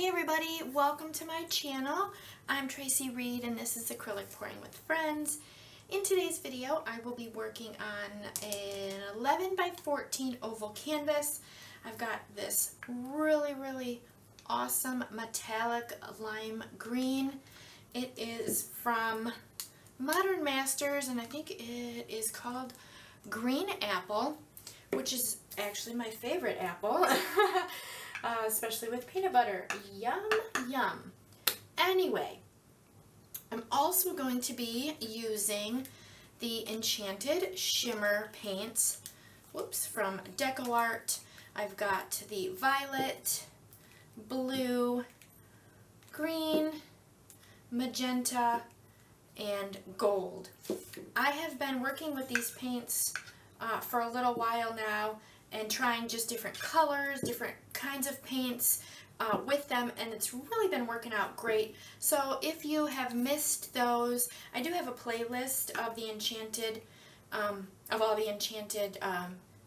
Hey everybody, welcome to my channel. I'm Tracie Reed and this is Acrylic Pouring with Friends. In today's video I will be working on an 11 by 14 oval canvas. I've got this really awesome metallic lime green. It is from Modern Masters and I think it is called Green Apple, which is actually my favorite apple. Especially with peanut butter. Yum, yum. Anyway, I'm also going to be using the Enchanted Shimmer paints, from DecoArt. I've got the violet, blue, green, magenta, and gold. I have been working with these paints for a little while now, and trying just different colors, different kinds of paints with them, and it's really been working out great. So if you have missed those, I do have a playlist of the enchanted, of all the enchanted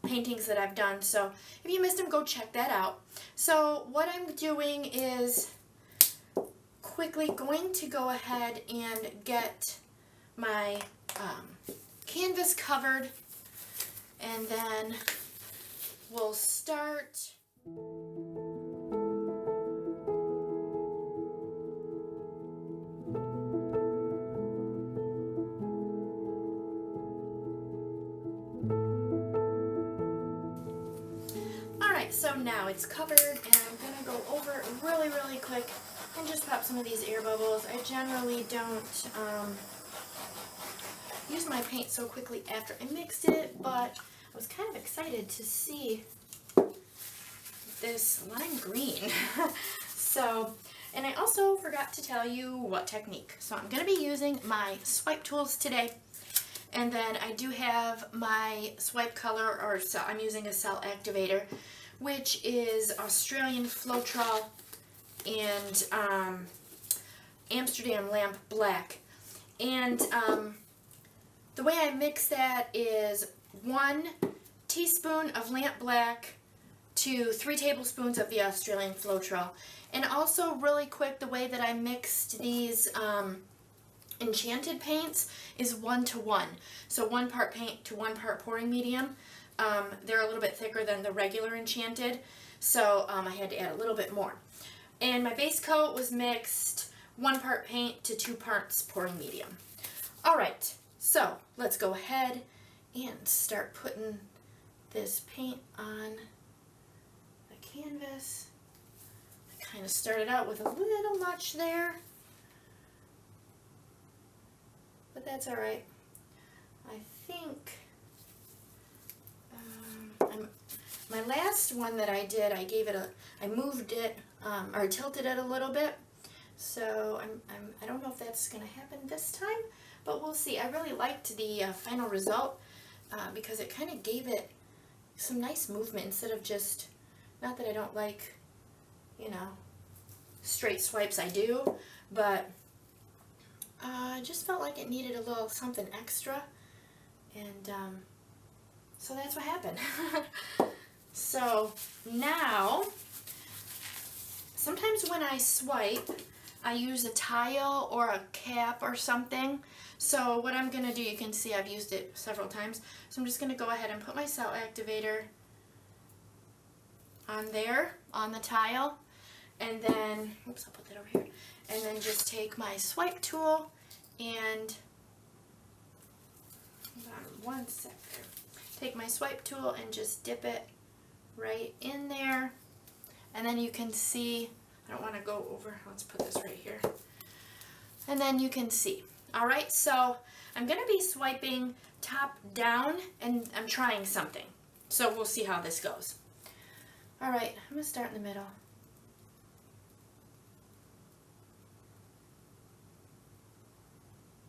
paintings that I've done. So if you missed them, go check that out. So what I'm doing is quickly going to go ahead and get my canvas covered, and then we'll start. Alright, so now it's covered and I'm going to go over it really quick and just pop some of these air bubbles. I generally don't use my paint so quickly after I mixed it, but I was kind of excited to see this lime green. And I also forgot to tell you what technique. So I'm going to be using my swipe tools today. And then I do have my swipe color, or I'm using a cell activator, which is Australian Floetrol and Amsterdam Lamp Black. And the way I mix that is 1 teaspoon of lamp black to 3 tablespoons of the Australian Floetrol. And also really quick, the way that I mixed these enchanted paints is 1:1. So 1 part paint to 1 part pouring medium. They're a little bit thicker than the regular enchanted, so I had to add a little bit more. And my base coat was mixed 1 part paint to 2 parts pouring medium. Alright, so let's go ahead and start putting this paint on the canvas. I kind of started out with a little much there, but that's alright. I think my last one that I did, I moved it or tilted it a little bit. So I don't know if that's going to happen this time, but we'll see. I really liked the final result because it kind of gave it some nice movement instead of just, not that I don't like, straight swipes, I do, but I just felt like it needed a little something extra, and so that's what happened. So now, sometimes when I swipe, I use a tile or a cap or something. So what I'm going to do, you can see I've used it several times. So I'm just going to go ahead and put my cell activator on there, on the tile. And then, oops, I'll put that over here. And then just take my swipe tool and, hold on one sec there. Take my swipe tool and just dip it right in there. And then you can see, I don't want to go over, let's put this right here. And then you can see. Alright, so I'm going to be swiping top down and I'm trying something. So we'll see how this goes. Alright, I'm going to start in the middle.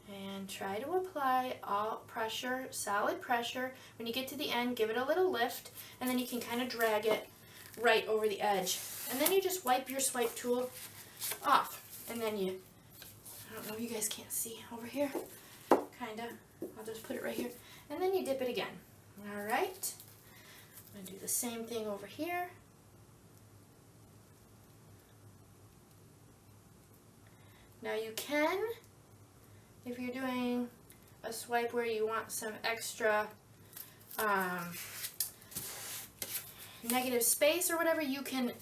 And try to apply all pressure, solid pressure. When you get to the end, give it a little lift, and then you can kind of drag it right over the edge. And then you just wipe your swipe tool off. And then you, I don't know if you guys can't see over here, kind of. I'll just put it right here. And then you dip it again. Alright. I'm, I'm going to do the same thing over here. Now you can, if you're doing a swipe where you want some extra negative space or whatever, you can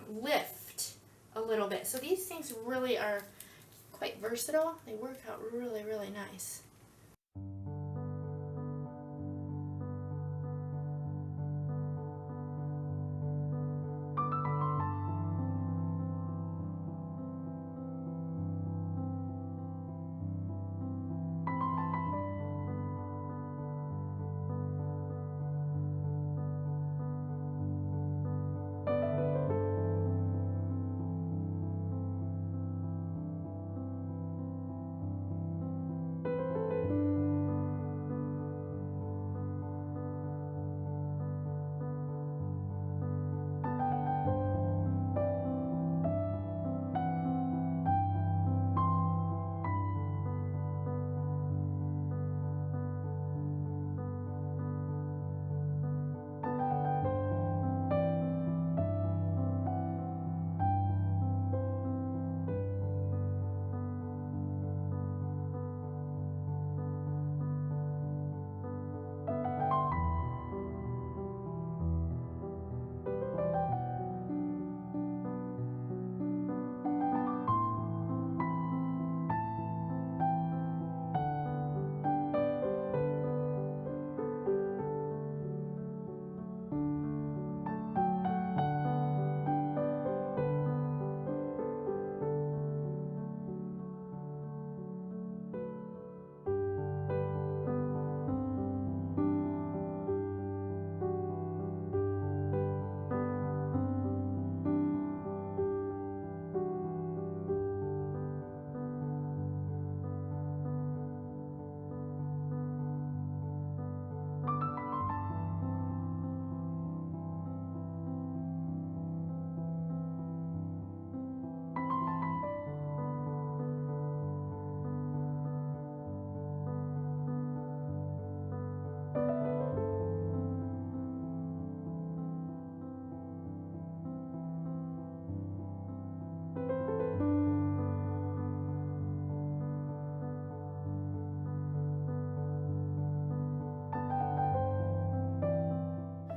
lift a little bit. So these things really are quite versatile. They work out really, really nice.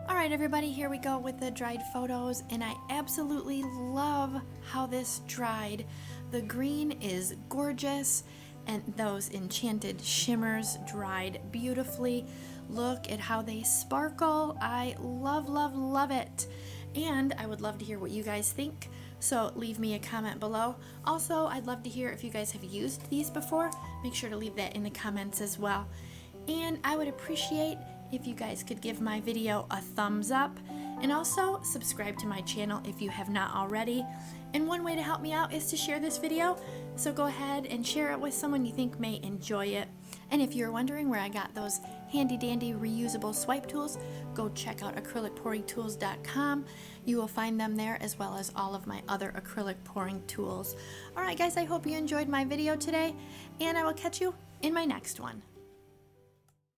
Alright everybody, here we go with the dried photos, and I absolutely love how this dried. The green is gorgeous, and those enchanted shimmers dried beautifully. Look at how they sparkle. I love, love, love it. And I would love to hear what you guys think, so leave me a comment below. Also, I'd love to hear if you guys have used these before. Make sure to leave that in the comments as well. And I would appreciate if you guys could give my video a thumbs up, and also subscribe to my channel if you have not already. And one way to help me out is to share this video, so go ahead and share it with someone you think may enjoy it. And if you're wondering where I got those handy dandy reusable swipe tools, go check out acrylicpouringtools.com. You will find them there, as well as all of my other acrylic pouring tools. Alright guys, I hope you enjoyed my video today, and I will catch you in my next one.